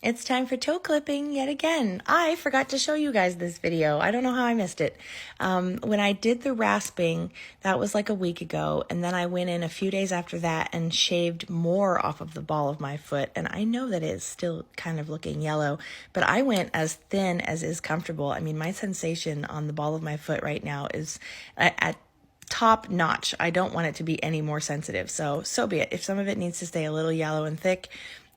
It's time for toe clipping yet again. I forgot to show you guys this video. I don't know how I missed it. When I did the rasping, that was like a week ago, and then I went in a few days after that and shaved more off of the ball of my foot. And I know that it's still kind of looking yellow, but I went as thin as is comfortable. I mean, my sensation on the ball of my foot right now is at top notch. I don't want it to be any more sensitive. So be it. If some of it needs to stay a little yellow and thick,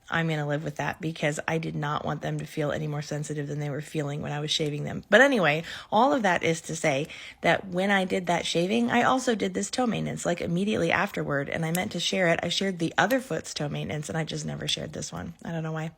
I'm going to live with that because I did not want them to feel any more sensitive than they were feeling when I was shaving them. But anyway, all of that is to say that when I did that shaving, I also did this toe maintenance like immediately afterward, and I meant to share it. I shared the other foot's toe maintenance, and I just never shared this one. I don't know why.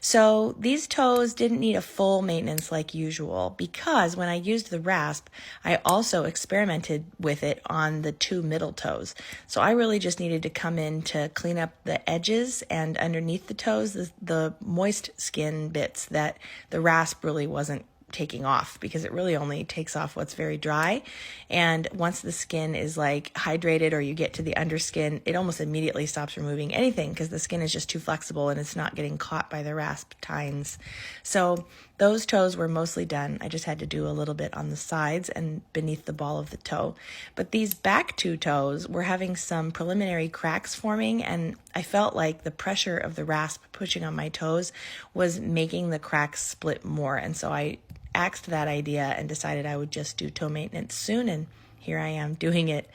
So these toes didn't need a full maintenance like usual because when I used the rasp, I also experimented with it on the two middle toes. So I really just needed to come in to clean up the edges and underneath the toes, the moist skin bits that the rasp really wasn't taking off, because it really only takes off what's very dry. And once the skin is like hydrated or you get to the underskin, it almost immediately stops removing anything because the skin is just too flexible and it's not getting caught by the rasp tines. So those toes were mostly done. I just had to do a little bit on the sides and beneath the ball of the toe. But these back two toes were having some preliminary cracks forming, and I felt like the pressure of the rasp pushing on my toes was making the cracks split more. And so I axed that idea and decided I would just do toe maintenance soon, and here I am doing it.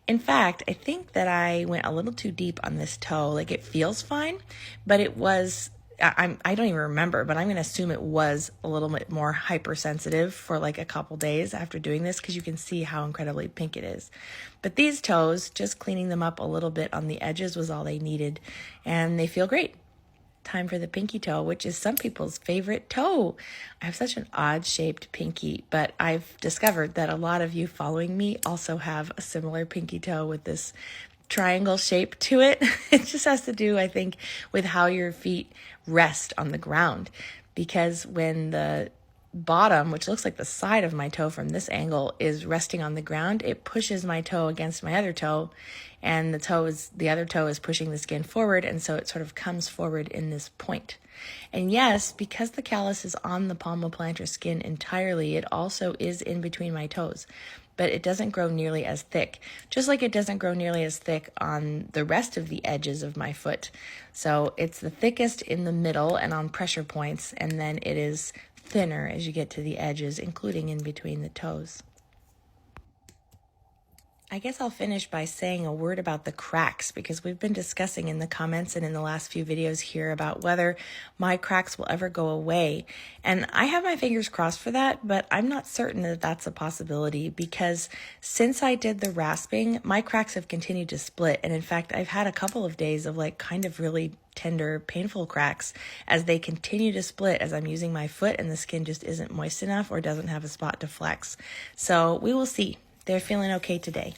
In fact, I think that I went a little too deep on this toe. Like, it feels fine, but it was, I don't even remember, but I'm going to assume it was a little bit more hypersensitive for like a couple days after doing this, because you can see how incredibly pink it is. But these toes, just cleaning them up a little bit on the edges was all they needed, and they feel great. Time for the pinky toe, which is some people's favorite toe. I have such an odd shaped pinky, but I've discovered that a lot of you following me also have a similar pinky toe with this triangle shape to it. It just has to do, I think, with how your feet rest on the ground, because when the bottom, which looks like the side of my toe from this angle, is resting on the ground, it pushes my toe against my other toe, and the other toe is pushing the skin forward, and so it sort of comes forward in this point. And yes, because the callus is on the palmoplantar skin entirely, it also is in between my toes, but it doesn't grow nearly as thick, just like it doesn't grow nearly as thick on the rest of the edges of my foot. So it's the thickest in the middle and on pressure points, and then it is thinner as you get to the edges, including in between the toes. I guess I'll finish by saying a word about the cracks, because we've been discussing in the comments and in the last few videos here about whether my cracks will ever go away. And I have my fingers crossed for that, but I'm not certain that that's a possibility, because since I did the rasping, my cracks have continued to split. And in fact, I've had a couple of days of like kind of really tender, painful cracks as they continue to split as I'm using my foot and the skin just isn't moist enough or doesn't have a spot to flex. So we will see. They're feeling okay today.